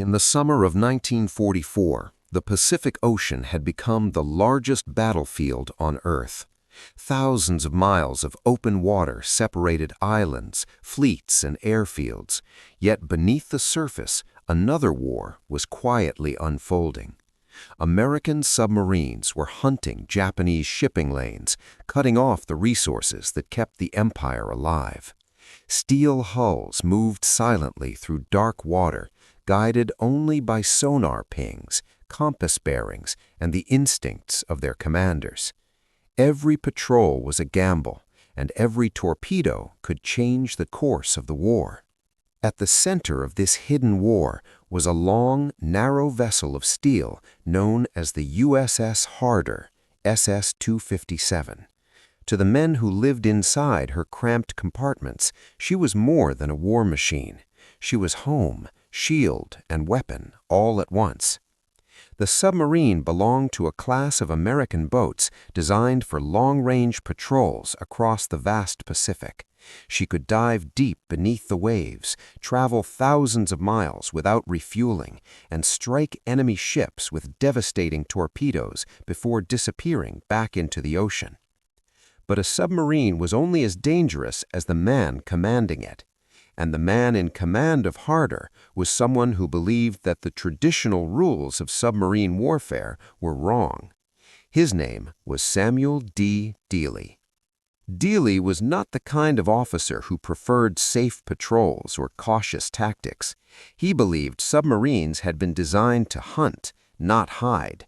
In the summer of 1944, the Pacific Ocean had become the largest battlefield on Earth. Thousands of miles of open water separated islands, fleets, and airfields, yet beneath the surface, another war was quietly unfolding. American submarines were hunting Japanese shipping lanes, cutting off the resources that kept the empire alive. Steel hulls moved silently through dark water, guided only by sonar pings, compass bearings, and the instincts of their commanders. Every patrol was a gamble, and every torpedo could change the course of the war. At the center of this hidden war was a long, narrow vessel of steel known as the USS Harder, SS-257. To the men who lived inside her cramped compartments, she was more than a war machine. She was home, shield, and weapon all at once. The submarine belonged to a class of American boats designed for long-range patrols across the vast Pacific. She could dive deep beneath the waves, travel thousands of miles without refueling, and strike enemy ships with devastating torpedoes before disappearing back into the ocean. But a submarine was only as dangerous as the man commanding it. And the man in command of Harder was someone who believed that the traditional rules of submarine warfare were wrong. His name was Samuel D. Dealey. Dealey was not the kind of officer who preferred safe patrols or cautious tactics. He believed submarines had been designed to hunt, not hide.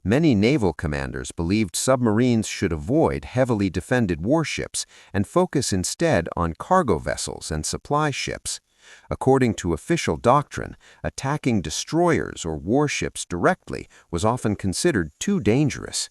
Many naval commanders believed submarines should avoid heavily defended warships and focus instead on cargo vessels and supply ships. According to official doctrine, attacking destroyers or warships directly was often considered too dangerous.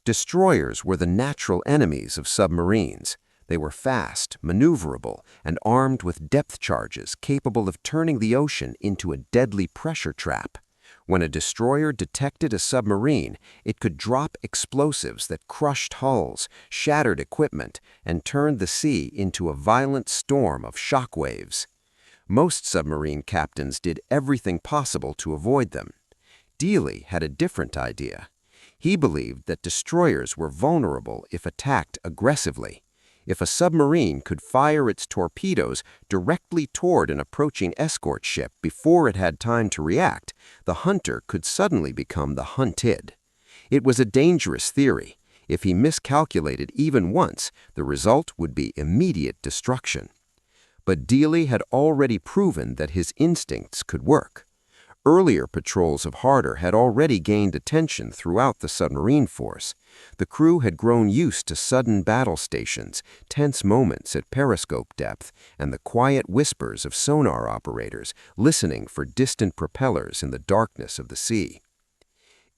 Destroyers were the natural enemies of submarines. They were fast, maneuverable, and armed with depth charges capable of turning the ocean into a deadly pressure trap. When a destroyer detected a submarine, it could drop explosives that crushed hulls, shattered equipment, and turned the sea into a violent storm of shock waves. Most submarine captains did everything possible to avoid them. Dealey had a different idea. He believed that destroyers were vulnerable if attacked aggressively. If a submarine could fire its torpedoes directly toward an approaching escort ship before it had time to react, the hunter could suddenly become the hunted. It was a dangerous theory. If he miscalculated even once, the result would be immediate destruction. But Dealey had already proven that his instincts could work. Earlier patrols of Harder had already gained attention throughout the submarine force. The crew had grown used to sudden battle stations, tense moments at periscope depth, and the quiet whispers of sonar operators listening for distant propellers in the darkness of the sea.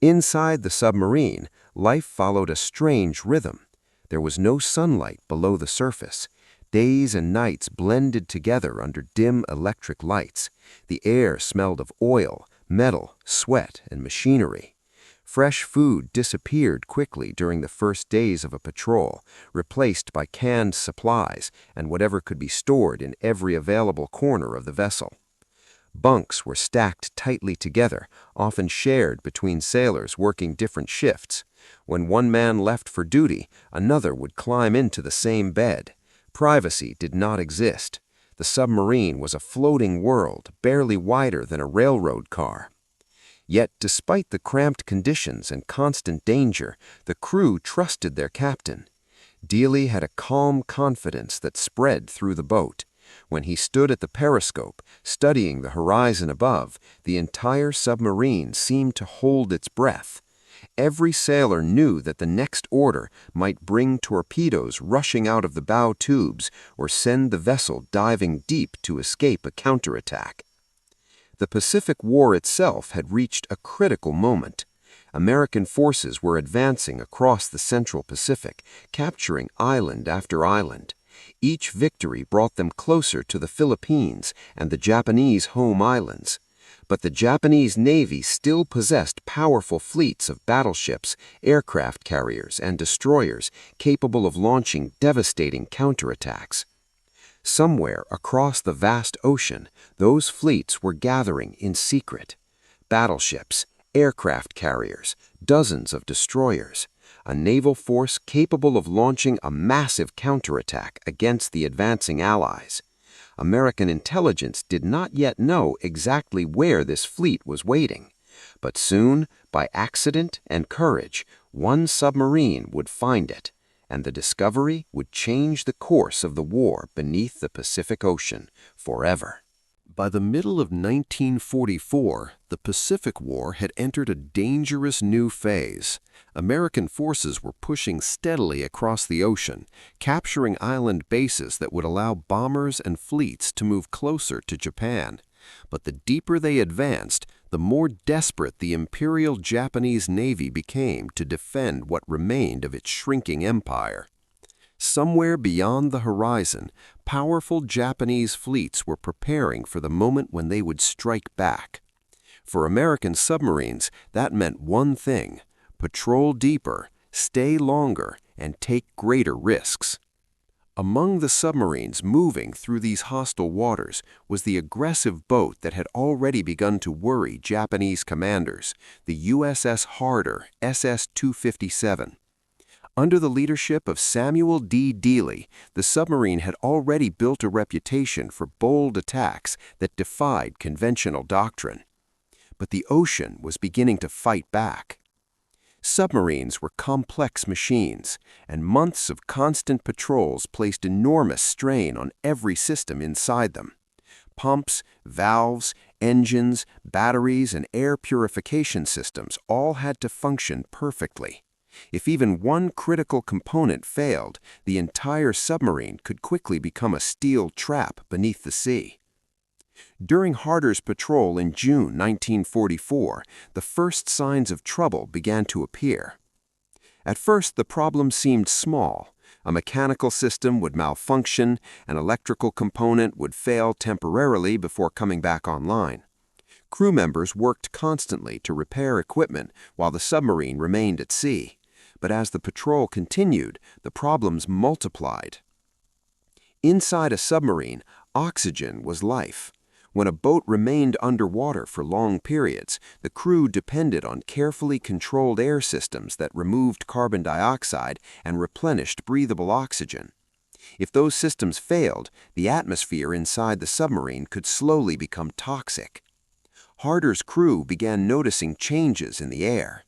Inside the submarine, life followed a strange rhythm. There was no sunlight below the surface. Days and nights blended together under dim electric lights. The air smelled of oil, metal, sweat, and machinery. Fresh food disappeared quickly during the first days of a patrol, replaced by canned supplies and whatever could be stored in every available corner of the vessel. Bunks were stacked tightly together, often shared between sailors working different shifts. When one man left for duty, another would climb into the same bed. Privacy did not exist. The submarine was a floating world, barely wider than a railroad car. Yet, despite the cramped conditions and constant danger, the crew trusted their captain. Dealey had a calm confidence that spread through the boat. When he stood at the periscope, studying the horizon above, the entire submarine seemed to hold its breath. Every sailor knew that the next order might bring torpedoes rushing out of the bow tubes or send the vessel diving deep to escape a counterattack. The Pacific War itself had reached a critical moment. American forces were advancing across the Central Pacific, capturing island after island. Each victory brought them closer to the Philippines and the Japanese home islands. But the Japanese Navy still possessed powerful fleets of battleships, aircraft carriers, and destroyers capable of launching devastating counterattacks. Somewhere across the vast ocean, those fleets were gathering in secret. Battleships, aircraft carriers, dozens of destroyers, a naval force capable of launching a massive counterattack against the advancing Allies. American intelligence did not yet know exactly where this fleet was waiting. But soon, by accident and courage, one submarine would find it, and the discovery would change the course of the war beneath the Pacific Ocean forever. By the middle of 1944, the Pacific War had entered a dangerous new phase. American forces were pushing steadily across the ocean, capturing island bases that would allow bombers and fleets to move closer to Japan. But the deeper they advanced, the more desperate the Imperial Japanese Navy became to defend what remained of its shrinking empire. Somewhere beyond the horizon, powerful Japanese fleets were preparing for the moment when they would strike back. For American submarines, that meant one thing: patrol deeper, stay longer, and take greater risks. Among the submarines moving through these hostile waters was the aggressive boat that had already begun to worry Japanese commanders, the USS Harder, SS-257. Under the leadership of Samuel D. Dealey, the submarine had already built a reputation for bold attacks that defied conventional doctrine. But the ocean was beginning to fight back. Submarines were complex machines, and months of constant patrols placed enormous strain on every system inside them. Pumps, valves, engines, batteries, and air purification systems all had to function perfectly. If even one critical component failed, the entire submarine could quickly become a steel trap beneath the sea. During Harder's patrol in June 1944, the first signs of trouble began to appear. At first, the problem seemed small. A mechanical system would malfunction, an electrical component would fail temporarily before coming back online. Crew members worked constantly to repair equipment while the submarine remained at sea. But as the patrol continued, the problems multiplied. Inside a submarine, oxygen was life. When a boat remained underwater for long periods, the crew depended on carefully controlled air systems that removed carbon dioxide and replenished breathable oxygen. If those systems failed, the atmosphere inside the submarine could slowly become toxic. Harder's crew began noticing changes in the air.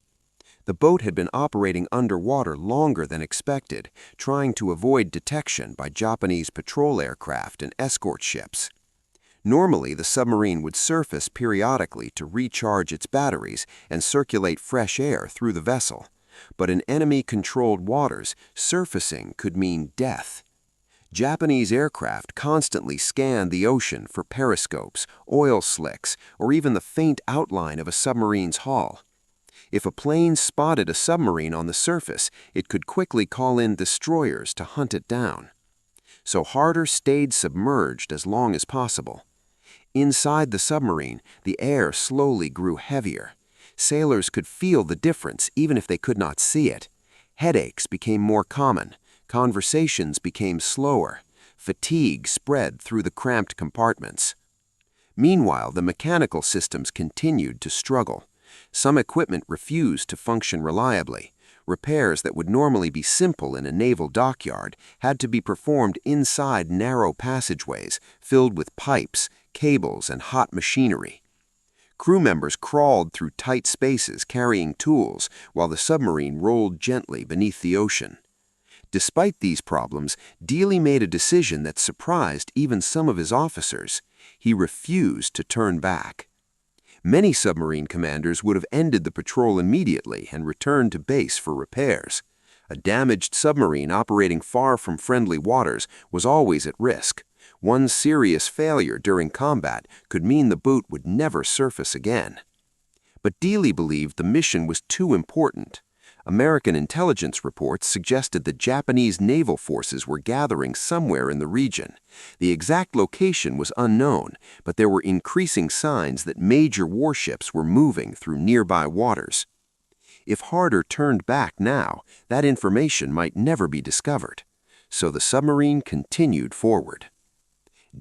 The boat had been operating underwater longer than expected, trying to avoid detection by Japanese patrol aircraft and escort ships. Normally, the submarine would surface periodically to recharge its batteries and circulate fresh air through the vessel. But in enemy-controlled waters, surfacing could mean death. Japanese aircraft constantly scanned the ocean for periscopes, oil slicks, or even the faint outline of a submarine's hull. If a plane spotted a submarine on the surface, it could quickly call in destroyers to hunt it down. So Harder stayed submerged as long as possible. Inside the submarine, the air slowly grew heavier. Sailors could feel the difference even if they could not see it. Headaches became more common. Conversations became slower. Fatigue spread through the cramped compartments. Meanwhile, the mechanical systems continued to struggle. Some equipment refused to function reliably. Repairs that would normally be simple in a naval dockyard had to be performed inside narrow passageways filled with pipes, cables, and hot machinery. Crew members crawled through tight spaces carrying tools while the submarine rolled gently beneath the ocean. Despite these problems, Dealey made a decision that surprised even some of his officers. He refused to turn back. Many submarine commanders would have ended the patrol immediately and returned to base for repairs. A damaged submarine operating far from friendly waters was always at risk. One serious failure during combat could mean the boat would never surface again. But Dealey believed the mission was too important. American intelligence reports suggested that Japanese naval forces were gathering somewhere in the region. The exact location was unknown, but there were increasing signs that major warships were moving through nearby waters. If Harder turned back now, that information might never be discovered. So the submarine continued forward.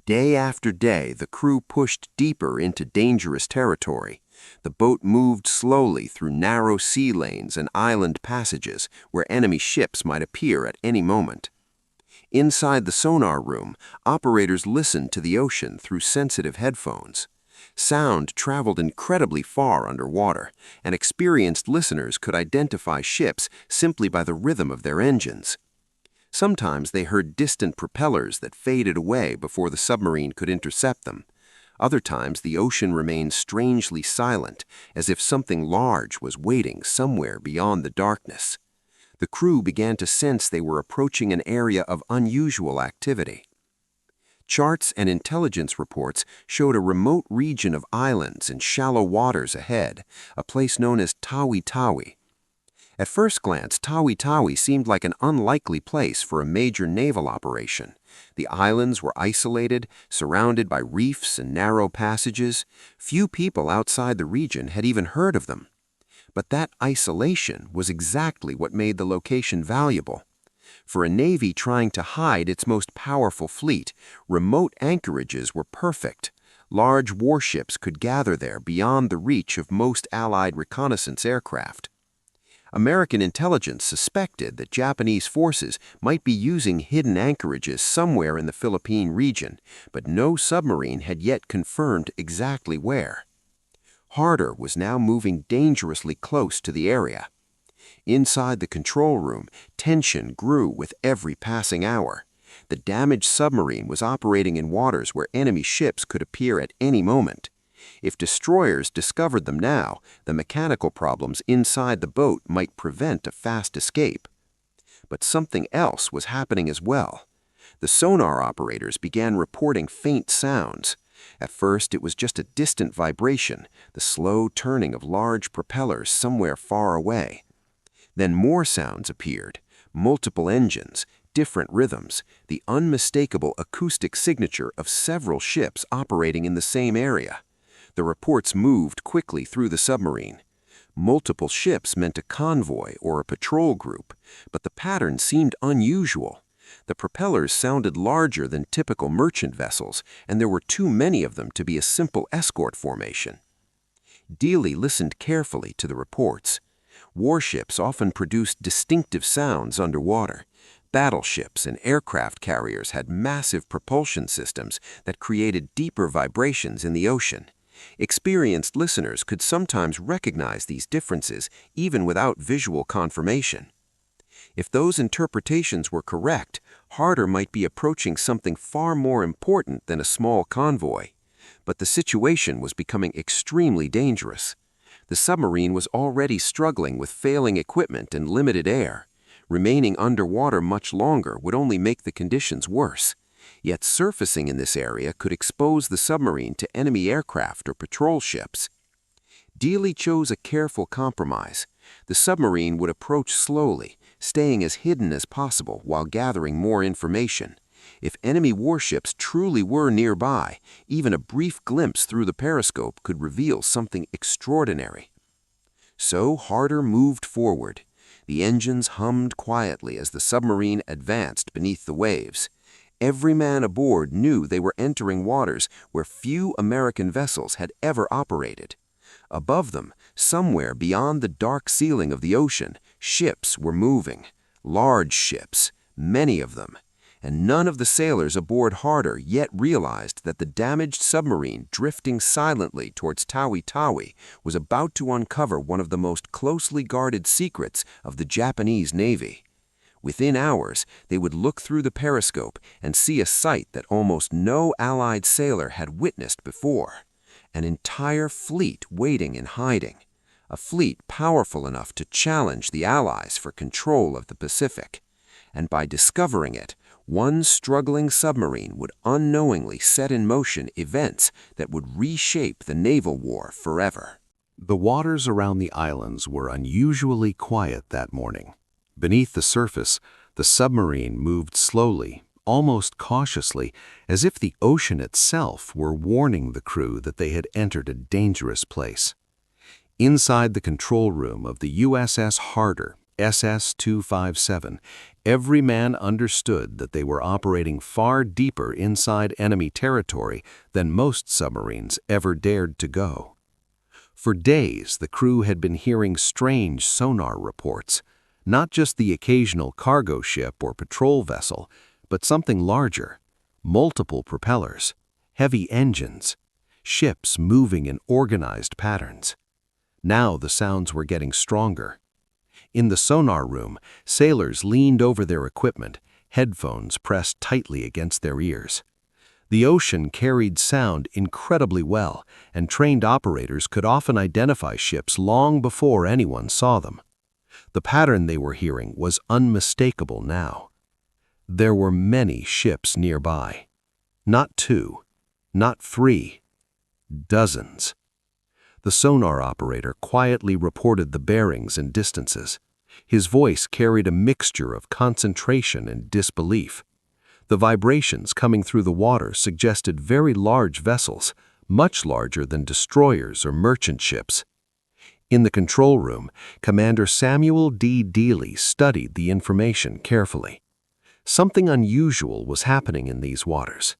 Day after day, the crew pushed deeper into dangerous territory. The boat moved slowly through narrow sea lanes and island passages where enemy ships might appear at any moment. Inside the sonar room, operators listened to the ocean through sensitive headphones. Sound traveled incredibly far underwater, and experienced listeners could identify ships simply by the rhythm of their engines. Sometimes they heard distant propellers that faded away before the submarine could intercept them. Other times the ocean remained strangely silent, as if something large was waiting somewhere beyond the darkness. The crew began to sense they were approaching an area of unusual activity. Charts and intelligence reports showed a remote region of islands and shallow waters ahead, a place known as Tawi-Tawi. At first glance, Tawi-Tawi seemed like an unlikely place for a major naval operation. The islands were isolated, surrounded by reefs and narrow passages. Few people outside the region had even heard of them. But that isolation was exactly what made the location valuable. For a navy trying to hide its most powerful fleet, remote anchorages were perfect. Large warships could gather there beyond the reach of most Allied reconnaissance aircraft. American intelligence suspected that Japanese forces might be using hidden anchorages somewhere in the Philippine region, but no submarine had yet confirmed exactly where. Harder was now moving dangerously close to the area. Inside the control room, tension grew with every passing hour. The damaged submarine was operating in waters where enemy ships could appear at any moment. If destroyers discovered them now, the mechanical problems inside the boat might prevent a fast escape. But something else was happening as well. The sonar operators began reporting faint sounds. At first, it was just a distant vibration, the slow turning of large propellers somewhere far away. Then more sounds appeared, multiple engines, different rhythms, the unmistakable acoustic signature of several ships operating in the same area. The reports moved quickly through the submarine. Multiple ships meant a convoy or a patrol group, but the pattern seemed unusual. The propellers sounded larger than typical merchant vessels, and there were too many of them to be a simple escort formation. Dealey listened carefully to the reports. Warships often produced distinctive sounds underwater. Battleships and aircraft carriers had massive propulsion systems that created deeper vibrations in the ocean. Experienced listeners could sometimes recognize these differences even without visual confirmation. If those interpretations were correct, Harder might be approaching something far more important than a small convoy. But the situation was becoming extremely dangerous. The submarine was already struggling with failing equipment and limited air. Remaining underwater much longer would only make the conditions worse. Yet surfacing in this area could expose the submarine to enemy aircraft or patrol ships. Dealey chose a careful compromise. The submarine would approach slowly, staying as hidden as possible while gathering more information. If enemy warships truly were nearby, even a brief glimpse through the periscope could reveal something extraordinary. So Harder moved forward. The engines hummed quietly as the submarine advanced beneath the waves. Every man aboard knew they were entering waters where few American vessels had ever operated. Above them, somewhere beyond the dark ceiling of the ocean, ships were moving. Large ships, many of them. And none of the sailors aboard Harder yet realized that the damaged submarine drifting silently towards Tawi-Tawi was about to uncover one of the most closely guarded secrets of the Japanese Navy. Within hours, they would look through the periscope and see a sight that almost no Allied sailor had witnessed before. An entire fleet waiting in hiding. A fleet powerful enough to challenge the Allies for control of the Pacific. And by discovering it, one struggling submarine would unknowingly set in motion events that would reshape the naval war forever. The waters around the islands were unusually quiet that morning. Beneath the surface, the submarine moved slowly, almost cautiously, as if the ocean itself were warning the crew that they had entered a dangerous place. Inside the control room of the USS Harder, SS-257, Every man understood that they were operating far deeper inside enemy territory than most submarines ever dared to go. For days, the crew had been hearing strange sonar reports, not just the occasional cargo ship or patrol vessel, but something larger, multiple propellers, heavy engines, ships moving in organized patterns. Now the sounds were getting stronger. In the sonar room, sailors leaned over their equipment, headphones pressed tightly against their ears. The ocean carried sound incredibly well, and trained operators could often identify ships long before anyone saw them. The pattern they were hearing was unmistakable now. There were many ships nearby. Not two, not three, dozens. The sonar operator quietly reported the bearings and distances. His voice carried a mixture of concentration and disbelief. The vibrations coming through the water suggested very large vessels, much larger than destroyers or merchant ships. In the control room, Commander Samuel D. Dealey studied the information carefully. Something unusual was happening in these waters.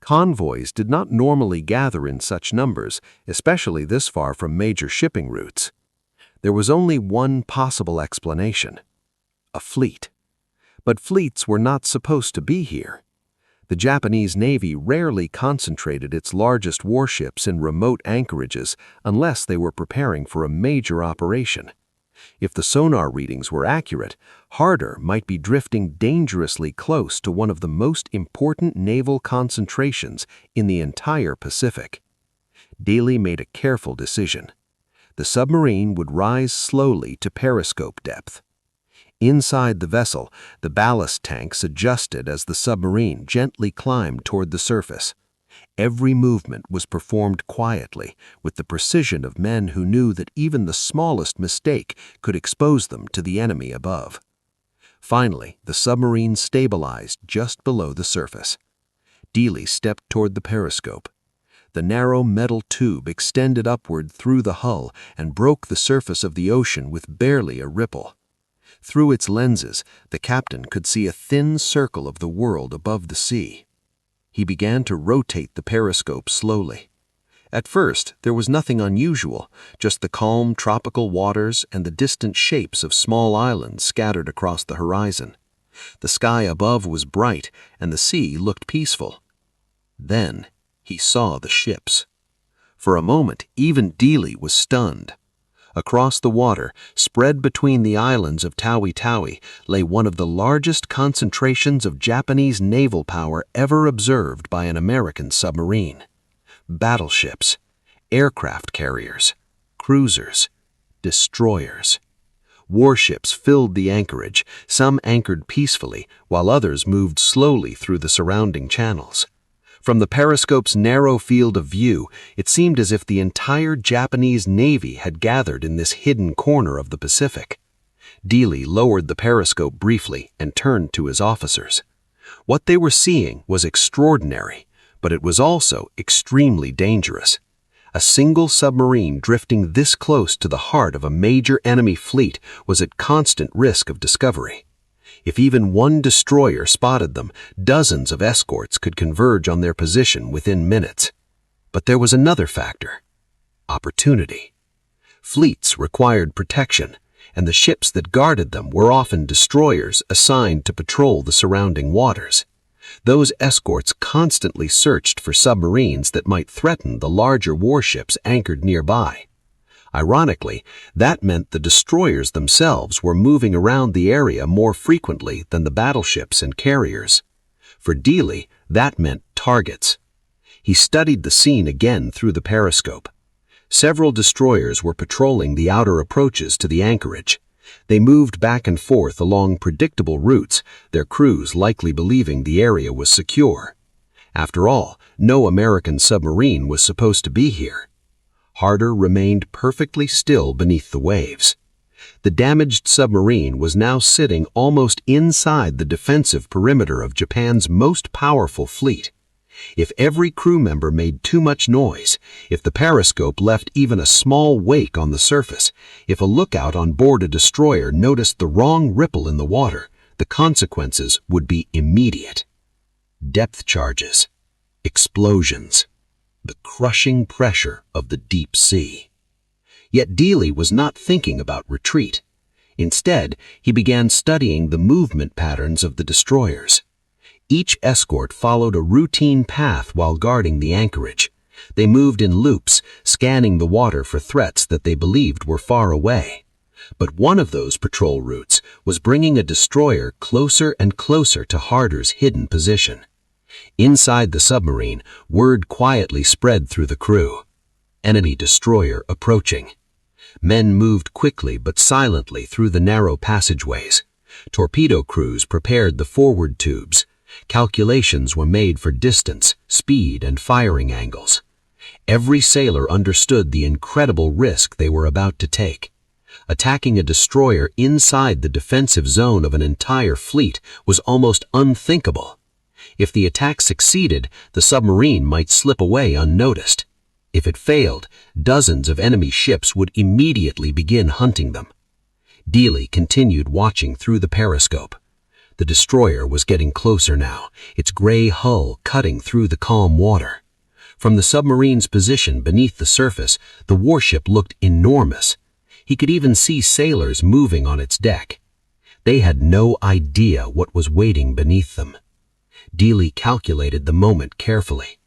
Convoys did not normally gather in such numbers, especially this far from major shipping routes. There was only one possible explanation: a fleet. But fleets were not supposed to be here. The Japanese Navy rarely concentrated its largest warships in remote anchorages unless they were preparing for a major operation. If the sonar readings were accurate, Harder might be drifting dangerously close to one of the most important naval concentrations in the entire Pacific. Dealey made a careful decision. The submarine would rise slowly to periscope depth. Inside the vessel, the ballast tanks adjusted as the submarine gently climbed toward the surface. Every movement was performed quietly, with the precision of men who knew that even the smallest mistake could expose them to the enemy above. Finally, the submarine stabilized just below the surface. Dealey stepped toward the periscope. The narrow metal tube extended upward through the hull and broke the surface of the ocean with barely a ripple. Through its lenses, the captain could see a thin circle of the world above the sea. He began to rotate the periscope slowly. At first, there was nothing unusual, just the calm tropical waters and the distant shapes of small islands scattered across the horizon. The sky above was bright, and the sea looked peaceful. Then, he saw the ships. For a moment, even Dealey was stunned. Across the water, spread between the islands of Tawi-Tawi, lay one of the largest concentrations of Japanese naval power ever observed by an American submarine. Battleships, aircraft carriers, cruisers, destroyers. Warships filled the anchorage, some anchored peacefully, while others moved slowly through the surrounding channels. From the periscope's narrow field of view, it seemed as if the entire Japanese Navy had gathered in this hidden corner of the Pacific. Dealey lowered the periscope briefly and turned to his officers. What they were seeing was extraordinary, but it was also extremely dangerous. A single submarine drifting this close to the heart of a major enemy fleet was at constant risk of discovery. If even one destroyer spotted them, dozens of escorts could converge on their position within minutes. But there was another factor: opportunity. Fleets required protection, and the ships that guarded them were often destroyers assigned to patrol the surrounding waters. Those escorts constantly searched for submarines that might threaten the larger warships anchored nearby. Ironically, that meant the destroyers themselves were moving around the area more frequently than the battleships and carriers. For Dealey, that meant targets. He studied the scene again through the periscope. Several destroyers were patrolling the outer approaches to the anchorage. They moved back and forth along predictable routes, their crews likely believing the area was secure. After all, no American submarine was supposed to be here. Harder remained perfectly still beneath the waves. The damaged submarine was now sitting almost inside the defensive perimeter of Japan's most powerful fleet. If every crew member made too much noise, if the periscope left even a small wake on the surface, if a lookout on board a destroyer noticed the wrong ripple in the water, the consequences would be immediate. Depth charges, explosions, the crushing pressure of the deep sea. Yet Dealey was not thinking about retreat. Instead, he began studying the movement patterns of the destroyers. Each escort followed a routine path while guarding the anchorage. They moved in loops, scanning the water for threats that they believed were far away. But one of those patrol routes was bringing a destroyer closer and closer to Harder's hidden position. Inside the submarine, word quietly spread through the crew. Enemy destroyer approaching. Men moved quickly but silently through the narrow passageways. Torpedo crews prepared the forward tubes. Calculations were made for distance, speed, and firing angles. Every sailor understood the incredible risk they were about to take. Attacking a destroyer inside the defensive zone of an entire fleet was almost unthinkable. If the attack succeeded, the submarine might slip away unnoticed. If it failed, dozens of enemy ships would immediately begin hunting them. Dealey continued watching through the periscope. The destroyer was getting closer now, its gray hull cutting through the calm water. From the submarine's position beneath the surface, the warship looked enormous. He could even see sailors moving on its deck. They had no idea what was waiting beneath them. Dealey calculated the moment carefully.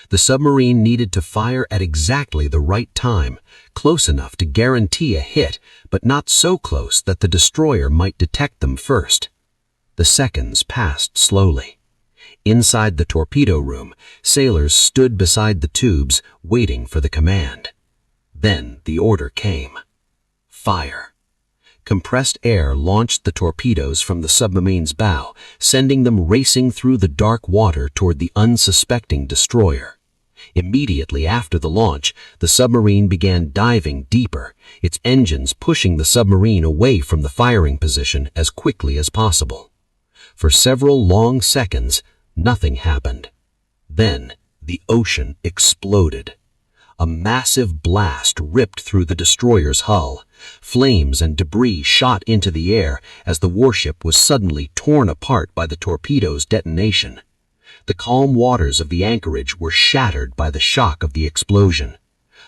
The submarine needed to fire at exactly the right time, close enough to guarantee a hit, but not so close that the destroyer might detect them first. The seconds passed slowly. Inside the torpedo room, sailors stood beside the tubes, waiting for the command. Then the order came. Fire. Compressed air launched the torpedoes from the submarine's bow, sending them racing through the dark water toward the unsuspecting destroyer. Immediately after the launch, the submarine began diving deeper, its engines pushing the submarine away from the firing position as quickly as possible. For several long seconds, nothing happened. Then, the ocean exploded. A massive blast ripped through the destroyer's hull. Flames and debris shot into the air as the warship was suddenly torn apart by the torpedo's detonation. The calm waters of the anchorage were shattered by the shock of the explosion.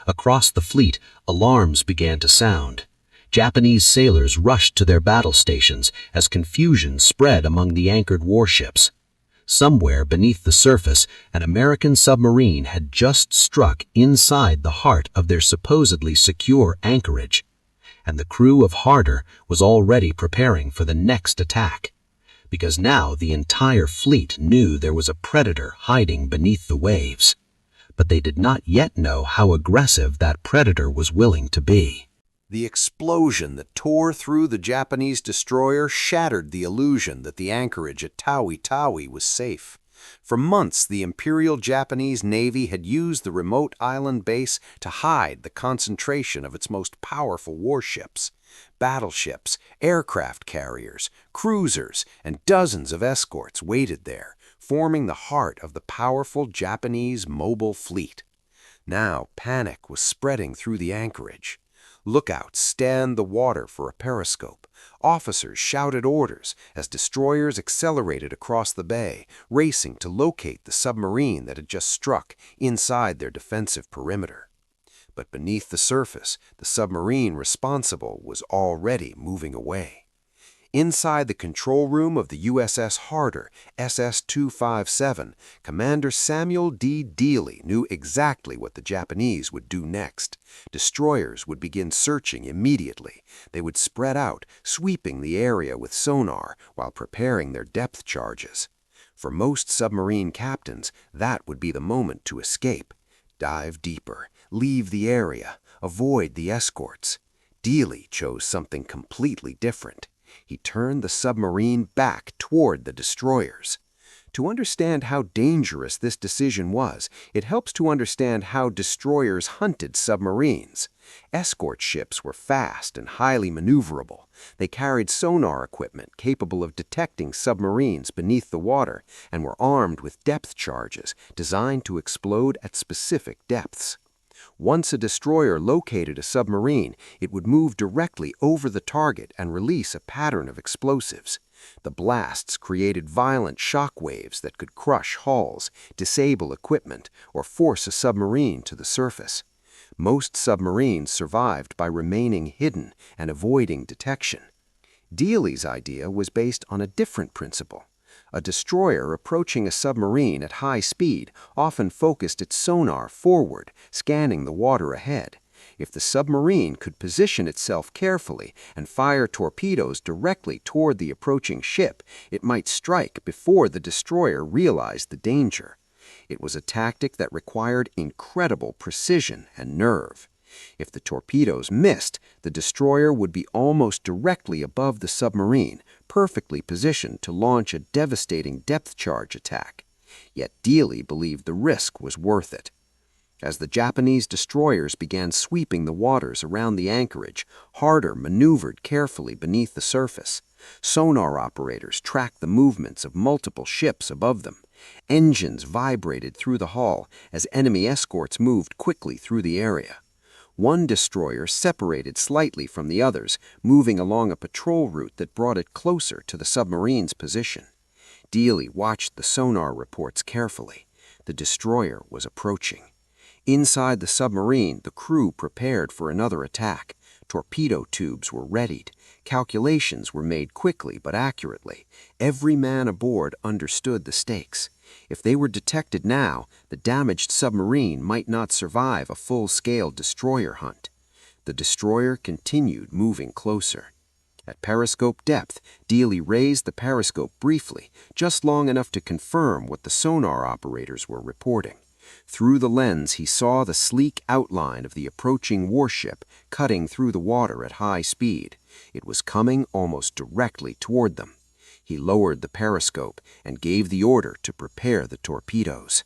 Across the fleet, alarms began to sound. Japanese sailors rushed to their battle stations as confusion spread among the anchored warships. Somewhere beneath the surface, an American submarine had just struck inside the heart of their supposedly secure anchorage, and the crew of Harder was already preparing for the next attack. Because now the entire fleet knew there was a predator hiding beneath the waves. But they did not yet know how aggressive that predator was willing to be. The explosion that tore through the Japanese destroyer shattered the illusion that the anchorage at Tawi-Tawi was safe. For months, the Imperial Japanese Navy had used the remote island base to hide the concentration of its most powerful warships. Battleships, aircraft carriers, cruisers, and dozens of escorts waited there, forming the heart of the powerful Japanese mobile fleet. Now, panic was spreading through the anchorage. Lookouts scanned the water for a periscope. Officers shouted orders as destroyers accelerated across the bay, racing to locate the submarine that had just struck inside their defensive perimeter. But beneath the surface, the submarine responsible was already moving away. Inside the control room of the USS Harder, SS-257, Commander Samuel D. Dealey knew exactly what the Japanese would do next. Destroyers would begin searching immediately. They would spread out, sweeping the area with sonar while preparing their depth charges. For most submarine captains, that would be the moment to escape. Dive deeper, leave the area, avoid the escorts. Dealey chose something completely different. He turned the submarine back toward the destroyers. To understand how dangerous this decision was, it helps to understand how destroyers hunted submarines. Escort ships were fast and highly maneuverable. They carried sonar equipment capable of detecting submarines beneath the water and were armed with depth charges designed to explode at specific depths. Once a destroyer located a submarine, it would move directly over the target and release a pattern of explosives. The blasts created violent shock waves that could crush hulls, disable equipment, or force a submarine to the surface. Most submarines survived by remaining hidden and avoiding detection. Dealey's idea was based on a different principle. A destroyer approaching a submarine at high speed often focused its sonar forward, scanning the water ahead. If the submarine could position itself carefully and fire torpedoes directly toward the approaching ship, it might strike before the destroyer realized the danger. It was a tactic that required incredible precision and nerve. If the torpedoes missed, the destroyer would be almost directly above the submarine, perfectly positioned to launch a devastating depth charge attack. Yet Dealey believed the risk was worth it. As the Japanese destroyers began sweeping the waters around the anchorage, Harder maneuvered carefully beneath the surface. Sonar operators tracked the movements of multiple ships above them. Engines vibrated through the hull as enemy escorts moved quickly through the area. One destroyer separated slightly from the others, moving along a patrol route that brought it closer to the submarine's position. Dealey watched the sonar reports carefully. The destroyer was approaching. Inside the submarine, the crew prepared for another attack. Torpedo tubes were readied. Calculations were made quickly but accurately. Every man aboard understood the stakes. If they were detected now, the damaged submarine might not survive a full-scale destroyer hunt. The destroyer continued moving closer. At periscope depth, Dealey raised the periscope briefly, just long enough to confirm what the sonar operators were reporting. Through the lens, he saw the sleek outline of the approaching warship cutting through the water at high speed. It was coming almost directly toward them. He lowered the periscope and gave the order to prepare the torpedoes.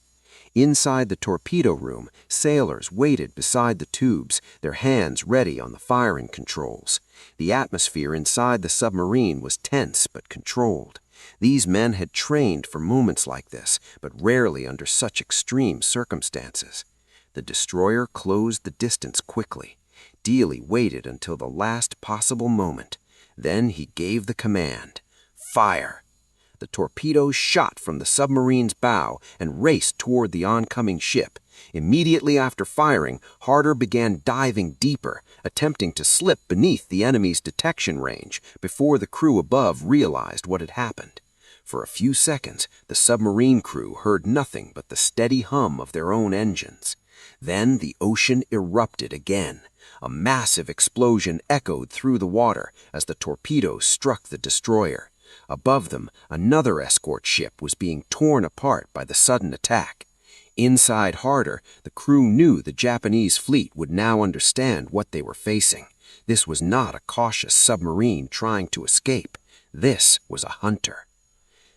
Inside the torpedo room, sailors waited beside the tubes, their hands ready on the firing controls. The atmosphere inside the submarine was tense but controlled. These men had trained for moments like this, but rarely under such extreme circumstances. The destroyer closed the distance quickly. Dealey waited until the last possible moment. Then he gave the command. Fire! The torpedoes shot from the submarine's bow and raced toward the oncoming ship. Immediately after firing, Harder began diving deeper, attempting to slip beneath the enemy's detection range before the crew above realized what had happened. For a few seconds, the submarine crew heard nothing but the steady hum of their own engines. Then the ocean erupted again. A massive explosion echoed through the water as the torpedoes struck the destroyer. Above them, another escort ship was being torn apart by the sudden attack. Inside Harder, the crew knew the Japanese fleet would now understand what they were facing. This was not a cautious submarine trying to escape. This was a hunter.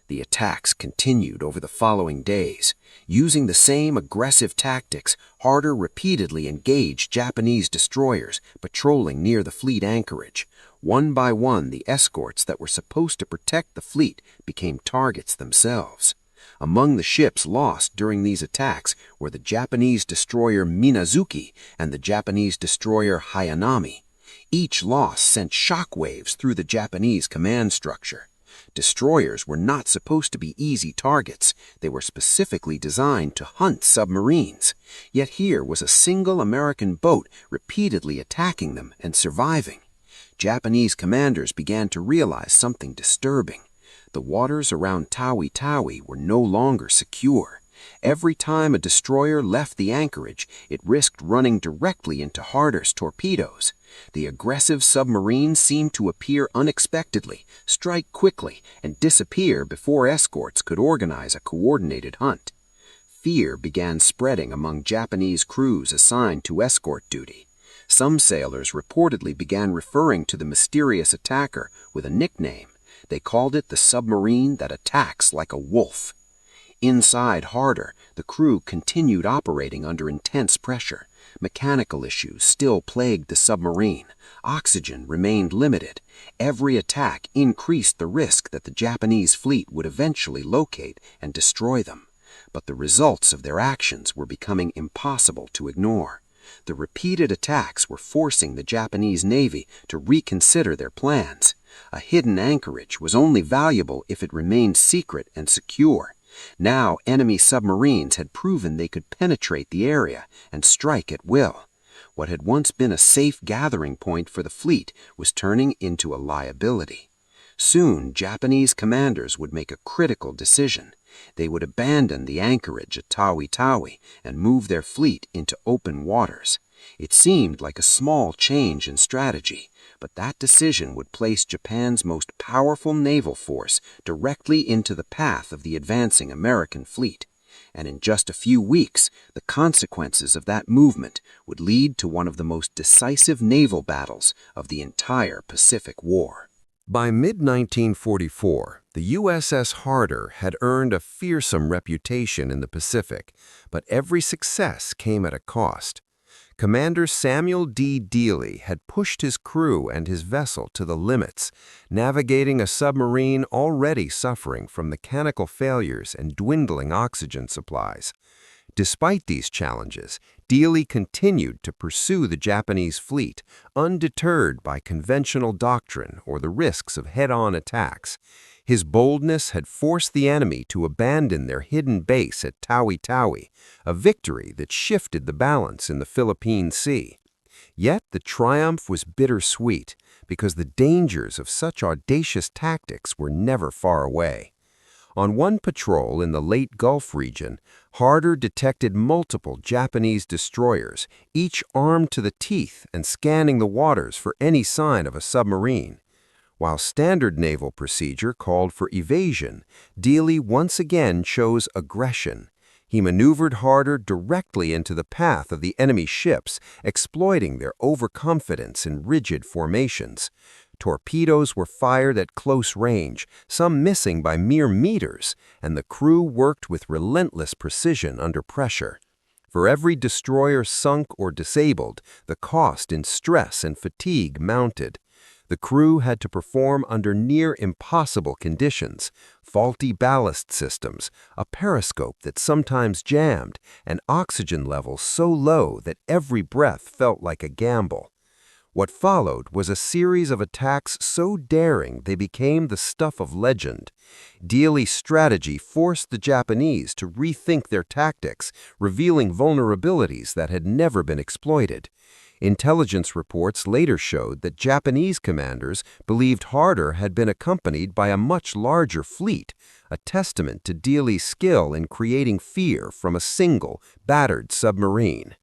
The attacks continued over the following days. Using the same aggressive tactics, Harder repeatedly engaged Japanese destroyers patrolling near the fleet anchorage. One by one, the escorts that were supposed to protect the fleet became targets themselves. Among the ships lost during these attacks were the Japanese destroyer Minazuki and the Japanese destroyer Hayanami. Each loss sent shock waves through the Japanese command structure. Destroyers were not supposed to be easy targets. They were specifically designed to hunt submarines. Yet here was a single American boat repeatedly attacking them and surviving. Japanese commanders began to realize something disturbing. The waters around Tawi-Tawi were no longer secure. Every time a destroyer left the anchorage, it risked running directly into Harder's torpedoes. The aggressive submarines seemed to appear unexpectedly, strike quickly, and disappear before escorts could organize a coordinated hunt. Fear began spreading among Japanese crews assigned to escort duty. Some sailors reportedly began referring to the mysterious attacker with a nickname. They called it the submarine that attacks like a wolf. Inside Harder, the crew continued operating under intense pressure. Mechanical issues still plagued the submarine. Oxygen remained limited. Every attack increased the risk that the Japanese fleet would eventually locate and destroy them. But the results of their actions were becoming impossible to ignore. The repeated attacks were forcing the Japanese Navy to reconsider their plans. A hidden anchorage was only valuable if it remained secret and secure. Now enemy submarines had proven they could penetrate the area and strike at will. What had once been a safe gathering point for the fleet was turning into a liability. Soon, Japanese commanders would make a critical decision. They would abandon the anchorage at Tawi-Tawi and move their fleet into open waters. It seemed like a small change in strategy, but that decision would place Japan's most powerful naval force directly into the path of the advancing American fleet. And in just a few weeks, the consequences of that movement would lead to one of the most decisive naval battles of the entire Pacific War. By mid-1944, the USS Harder had earned a fearsome reputation in the Pacific, but every success came at a cost. Commander Samuel D. Dealey had pushed his crew and his vessel to the limits, navigating a submarine already suffering from mechanical failures and dwindling oxygen supplies. Despite these challenges, Dealey continued to pursue the Japanese fleet, undeterred by conventional doctrine or the risks of head-on attacks. His boldness had forced the enemy to abandon their hidden base at Tawi-Tawi, a victory that shifted the balance in the Philippine Sea. Yet the triumph was bittersweet, because the dangers of such audacious tactics were never far away. On one patrol in the late Gulf region, Harder detected multiple Japanese destroyers, each armed to the teeth and scanning the waters for any sign of a submarine. While standard naval procedure called for evasion, Dealey once again chose aggression. He maneuvered Harder directly into the path of the enemy ships, exploiting their overconfidence in rigid formations. Torpedoes were fired at close range, some missing by mere meters, and the crew worked with relentless precision under pressure. For every destroyer sunk or disabled, the cost in stress and fatigue mounted. The crew had to perform under near impossible conditions: faulty ballast systems, a periscope that sometimes jammed, and oxygen levels so low that every breath felt like a gamble. What followed was a series of attacks so daring they became the stuff of legend. Dealey's strategy forced the Japanese to rethink their tactics, revealing vulnerabilities that had never been exploited. Intelligence reports later showed that Japanese commanders believed Harder had been accompanied by a much larger fleet, a testament to Dealey's skill in creating fear from a single, battered submarine.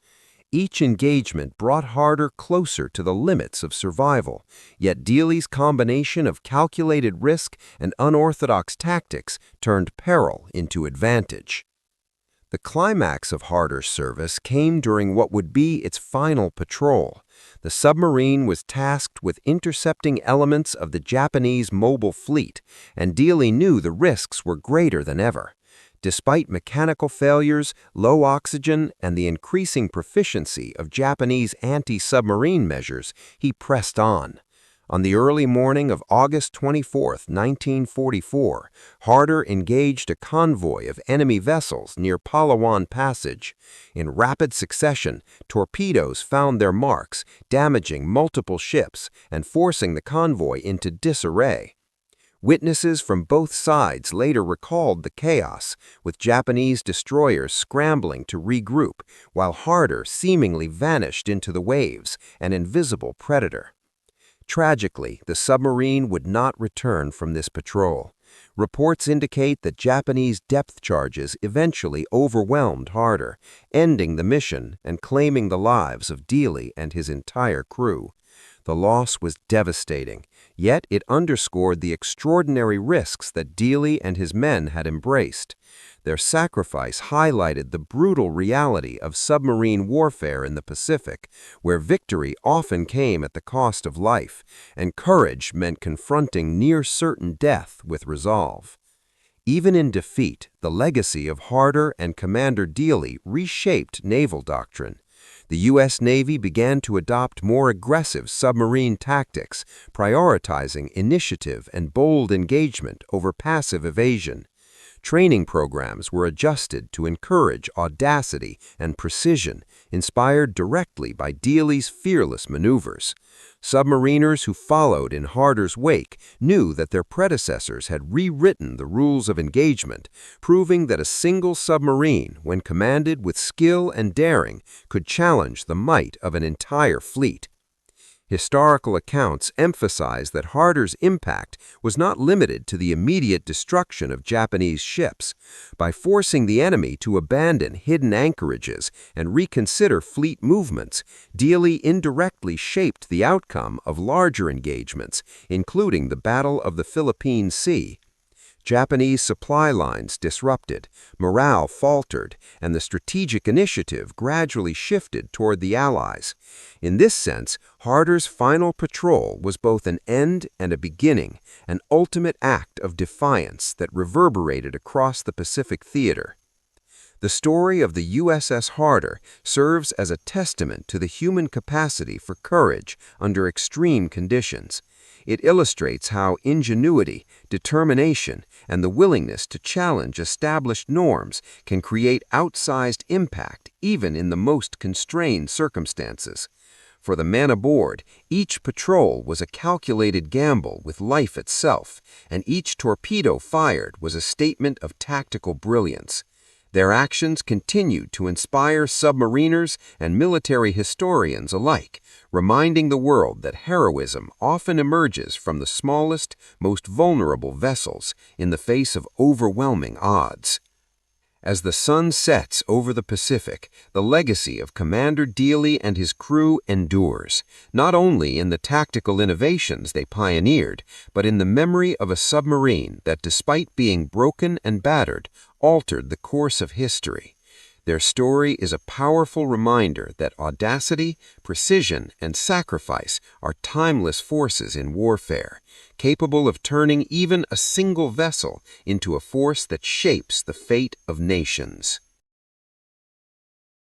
Each engagement brought Harder closer to the limits of survival, yet Dealey's combination of calculated risk and unorthodox tactics turned peril into advantage. The climax of Harder's service came during what would be its final patrol. The submarine was tasked with intercepting elements of the Japanese mobile fleet, and Dealey knew the risks were greater than ever. Despite mechanical failures, low oxygen, and the increasing proficiency of Japanese anti-submarine measures, he pressed on. On the early morning of August 24, 1944, Harder engaged a convoy of enemy vessels near Palawan Passage. In rapid succession, torpedoes found their marks, damaging multiple ships and forcing the convoy into disarray. Witnesses from both sides later recalled the chaos, with Japanese destroyers scrambling to regroup, while Harder seemingly vanished into the waves, an invisible predator. Tragically, the submarine would not return from this patrol. Reports indicate that Japanese depth charges eventually overwhelmed Harder, ending the mission and claiming the lives of Dealey and his entire crew. The loss was devastating, yet it underscored the extraordinary risks that Dealey and his men had embraced. Their sacrifice highlighted the brutal reality of submarine warfare in the Pacific, where victory often came at the cost of life, and courage meant confronting near-certain death with resolve. Even in defeat, the legacy of Harder and Commander Dealey reshaped naval doctrine. The U.S. Navy began to adopt more aggressive submarine tactics, prioritizing initiative and bold engagement over passive evasion. Training programs were adjusted to encourage audacity and precision, inspired directly by Dealey's fearless maneuvers. Submariners who followed in Harder's wake knew that their predecessors had rewritten the rules of engagement, proving that a single submarine, when commanded with skill and daring, could challenge the might of an entire fleet. Historical accounts emphasize that Harder's impact was not limited to the immediate destruction of Japanese ships. By forcing the enemy to abandon hidden anchorages and reconsider fleet movements, Dealey indirectly shaped the outcome of larger engagements, including the Battle of the Philippine Sea. Japanese supply lines disrupted, morale faltered, and the strategic initiative gradually shifted toward the Allies. In this sense, Harder's final patrol was both an end and a beginning, an ultimate act of defiance that reverberated across the Pacific theater. The story of the USS Harder serves as a testament to the human capacity for courage under extreme conditions. It illustrates how ingenuity, determination, and the willingness to challenge established norms can create outsized impact even in the most constrained circumstances. For the men aboard, each patrol was a calculated gamble with life itself, and each torpedo fired was a statement of tactical brilliance. Their actions continued to inspire submariners and military historians alike, reminding the world that heroism often emerges from the smallest, most vulnerable vessels in the face of overwhelming odds. As the sun sets over the Pacific, the legacy of Commander Dealey and his crew endures, not only in the tactical innovations they pioneered, but in the memory of a submarine that, despite being broken and battered, altered the course of history. Their story is a powerful reminder that audacity, precision, and sacrifice are timeless forces in warfare, capable of turning even a single vessel into a force that shapes the fate of nations.